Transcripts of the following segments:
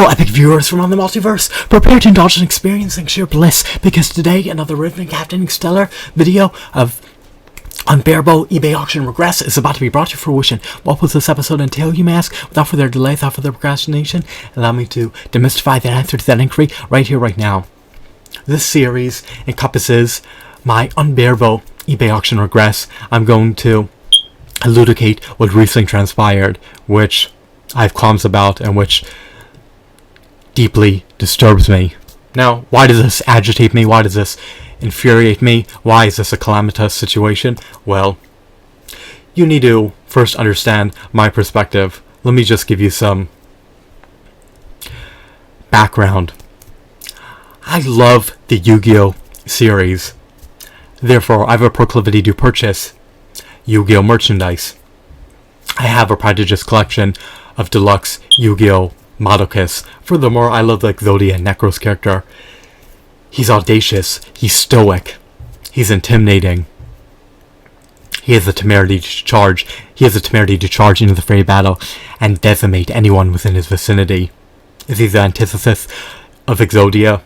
Hello, epic viewers from on the multiverse. Prepare to indulge in experiencing sheer bliss, because today another Riveting Captaining Stellar video of unbearable eBay auction regress is about to be brought to fruition. What will this episode entail, you may ask? Without further delay, without further procrastination, allow me to demystify the answer to that inquiry right here, right now. This series encompasses my unbearable eBay auction regress. I'm going to elucidate what recently transpired, which I have qualms about and which deeply disturbs me. Now, why does this agitate me? Why does this infuriate me? Why is this a calamitous situation? Well, you need to first understand my perspective. Let me just give you some background. I love the Yu-Gi-Oh! Series. Therefore, I have a proclivity to purchase Yu-Gi-Oh! Merchandise. I have a prodigious collection of deluxe Yu-Gi-Oh! Model kits. Furthermore, I love the Exodia Necross character. He's audacious, he's stoic, he's intimidating. He has the temerity to charge. Into the fray battle and decimate anyone within his vicinity. Is he the antithesis of Exodia?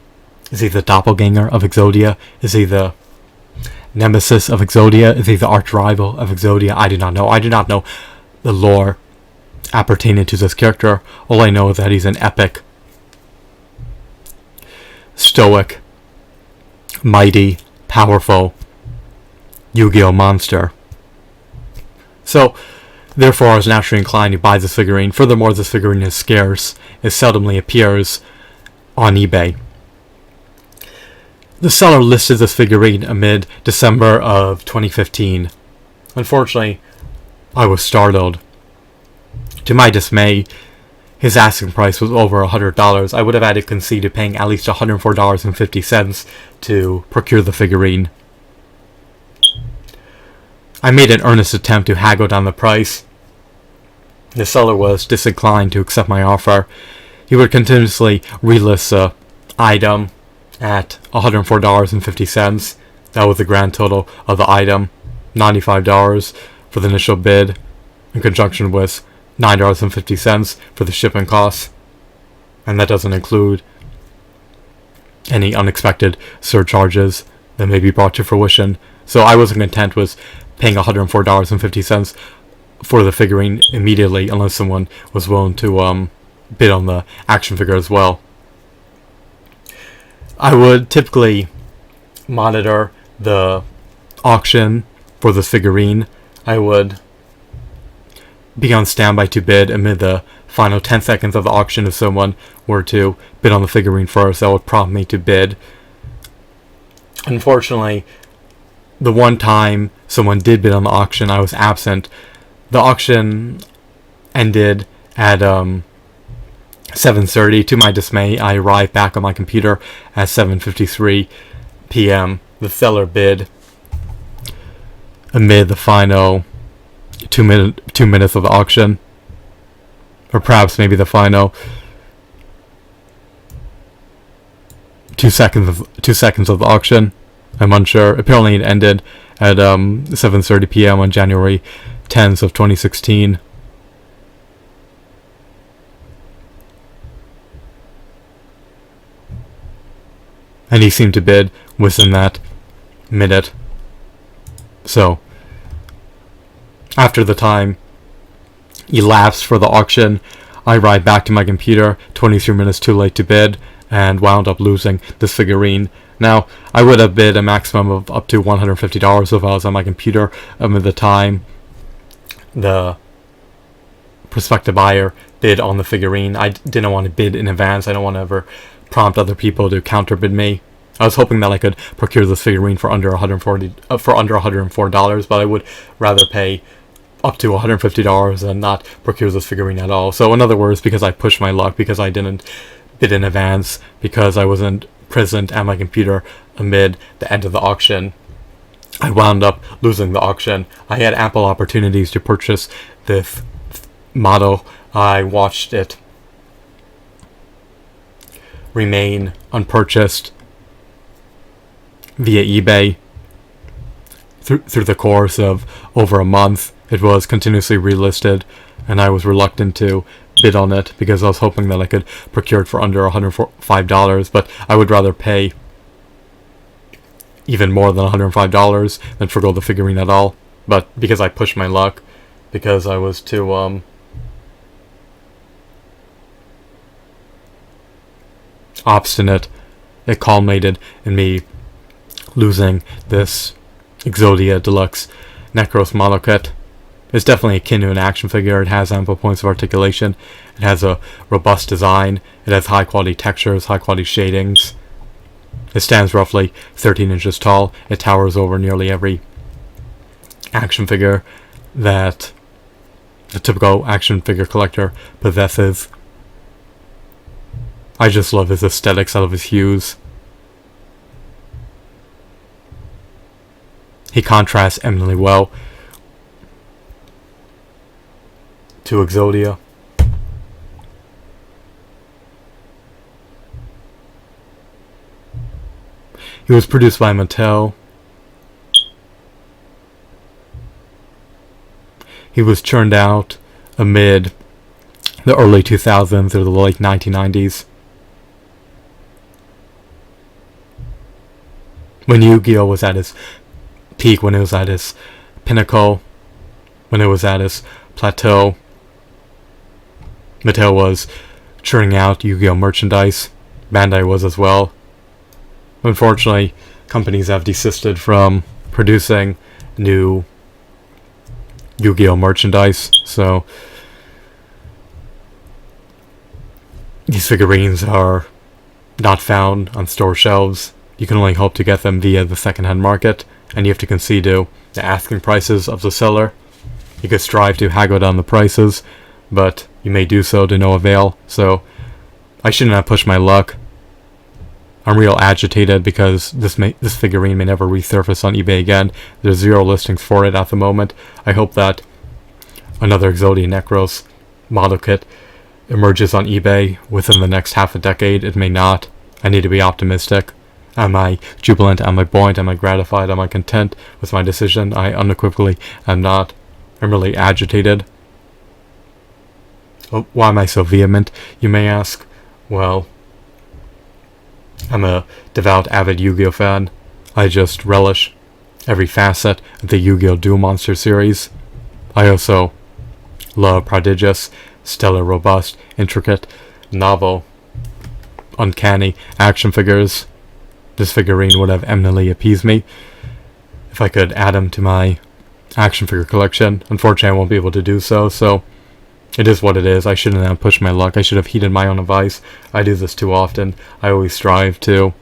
Is he the doppelganger of Exodia? Is he the nemesis of Exodia? Is he the arch rival of Exodia? I do not know. I do not know the lore appertaining to this character. All I know is that he's an epic, stoic, mighty, powerful Yu-Gi-Oh! Monster. So, therefore, I was naturally inclined to buy this figurine. Furthermore, this figurine is scarce. It seldomly appears on eBay. The seller listed this figurine amid December of 2015. Unfortunately, I was startled. To my dismay, his asking price was over $100. I would have had to concede to paying at least $104.50 to procure the figurine. I made an earnest attempt to haggle down the price. The seller was disinclined to accept my offer. He would continuously relist the item at $104.50. That was the grand total of the item. $95 for the initial bid, in conjunction with $9.50 for the shipping costs, and that doesn't include any unexpected surcharges that may be brought to fruition. So I wasn't content with paying $104.50 for the figurine immediately, unless someone was willing to bid on the action figure as well. I would typically monitor the auction for this figurine. I would be on standby to bid amid the final 10 seconds of the auction. If someone were to bid on the figurine first, that would prompt me to bid. Unfortunately, the one time someone did bid on the auction, I was absent. The auction ended at 7:30. To my dismay, I arrived back on my computer at 7:53 p.m. The seller bid amid the final 2 minutes of the auction, or perhaps maybe the final 2 seconds of the auction. I'm unsure. Apparently it ended at 7:30 p.m. on January 10th of 2016. And he seemed to bid within that minute. So, after the time elapsed for the auction, I arrived back to my computer 23 minutes too late to bid, and wound up losing this figurine. Now, I would have bid a maximum of up to $150 if I was on my computer at the time the prospective buyer bid on the figurine. I didn't want to bid in advance. I don't want to ever prompt other people to counterbid me. I was hoping that I could procure this figurine for under $104, but I would rather pay up to $150 and not procure this figurine at all. So in other words, because I pushed my luck, because I didn't bid in advance, because I wasn't present at my computer amid the end of the auction, I wound up losing the auction. I had ample opportunities to purchase this model. I watched it remain unpurchased via eBay through the course of over a month. It was continuously relisted, and I was reluctant to bid on it because I was hoping that I could procure it for under $105, but I would rather pay even more than $105 than forgo the figurine at all. But because I pushed my luck, because I was too obstinate, it culminated in me losing this Exodia Deluxe Necross model kit. It's definitely akin to an action figure. It has ample points of articulation. It has a robust design. It has high quality textures, high quality shadings. It stands roughly 13 inches tall. It towers over nearly every action figure that a typical action figure collector possesses. I just love his aesthetics. I love his hues. He contrasts eminently well to Exodia. He was produced by Mattel. He was churned out amid the early 2000s or the late 1990s, when Yu-Gi-Oh was at its peak, when it was at its pinnacle, when it was at its plateau. Mattel was churning out Yu-Gi-Oh merchandise. Bandai was as well. Unfortunately, companies have desisted from producing new Yu-Gi-Oh merchandise, so these figurines are not found on store shelves. You can only hope to get them via the second-hand market, and you have to concede to the asking prices of the seller. You could strive to haggle down the prices, but you may do so to no avail, so I shouldn't have pushed my luck. I'm real agitated because this figurine may never resurface on eBay again. There's 0 listings for it at the moment. I hope that another Exodia Necross model kit emerges on eBay within the next half a decade. It may not. I need to be optimistic. Am I jubilant? Am I buoyant? Am I gratified? Am I content with my decision? I unequivocally am not. I'm really agitated. Why am I so vehement, you may ask? Well, I'm a devout, avid Yu-Gi-Oh fan. I just relish every facet of the Yu-Gi-Oh! Duel Monster series. I also love prodigious, stellar, robust, intricate, novel, uncanny action figures. This figurine would have eminently appeased me if I could add him to my action figure collection. Unfortunately, I won't be able to do so, so it is what it is. I shouldn't have pushed my luck. I should have heeded my own advice. I do this too often. I always strive to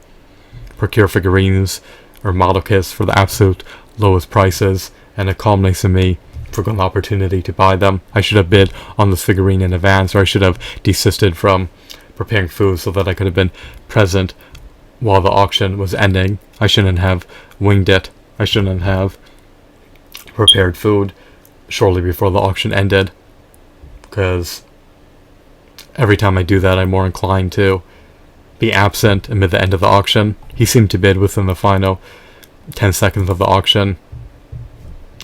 procure figurines or model kits for the absolute lowest prices, and it culminates in me forgoing the opportunity to buy them. I should have bid on this figurine in advance, or I should have desisted from preparing food so that I could have been present while the auction was ending. I shouldn't have winged it. I shouldn't have prepared food shortly before the auction ended, because every time I do that, I'm more inclined to be absent amid the end of the auction. He seemed to bid within the final 10 seconds of the auction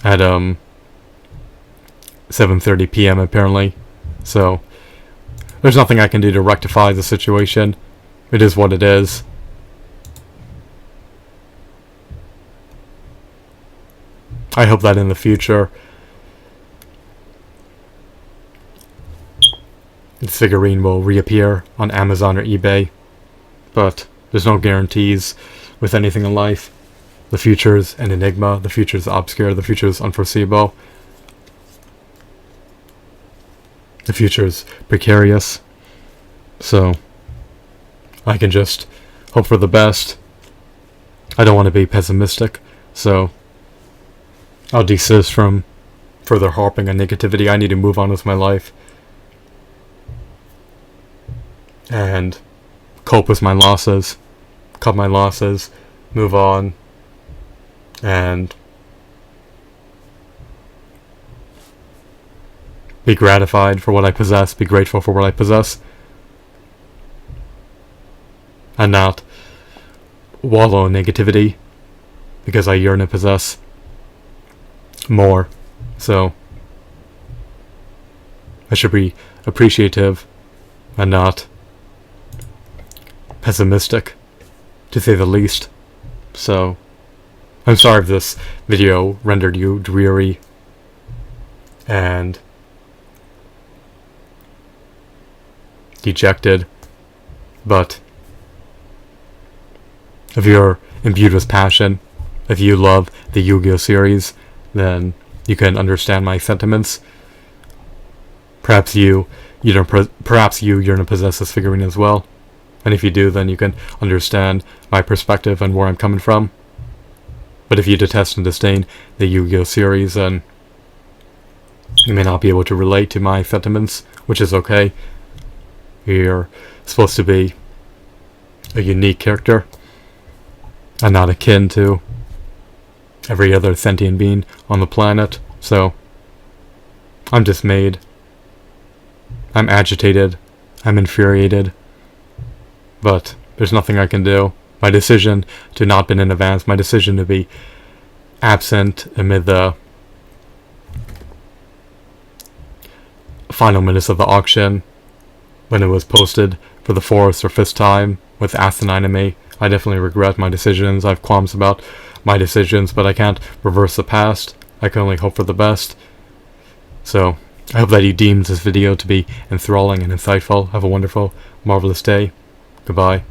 at 7:30 p.m. apparently. So there's nothing I can do to rectify the situation. It is what it is. I hope that in the future this figurine will reappear on Amazon or eBay, but there's no guarantees with anything in life. The future's an enigma, the future's obscure, the future's unforeseeable, the future's precarious, so I can just hope for the best. I don't want to be pessimistic, so I'll desist from further harping on negativity. I need to move on with my life and cope with my losses, cut my losses, move on, and be gratified for what I possess, be grateful for what I possess, and not wallow in negativity because I yearn to possess more. So I should be appreciative and not pessimistic, to say the least. So, I'm sorry if this video rendered you dreary and dejected, but if you're imbued with passion, if you love the Yu-Gi-Oh series, then you can understand my sentiments. Perhaps you don't possess this figurine as well, and if you do, then you can understand my perspective and where I'm coming from. But if you detest and disdain the Yu-Gi-Oh series, then you may not be able to relate to my sentiments, which is okay. You're supposed to be a unique character and not akin to every other sentient being on the planet. So I'm dismayed, I'm agitated, I'm infuriated, but there's nothing I can do. My decision to not bid in advance, my decision to be absent amid the final minutes of the auction, when it was posted for the 4th or 5th time with asinine anime, I definitely regret my decisions. I have qualms about my decisions, but I can't reverse the past. I can only hope for the best. So, I hope that you deemed this video to be enthralling and insightful. Have a wonderful, marvelous day. Goodbye.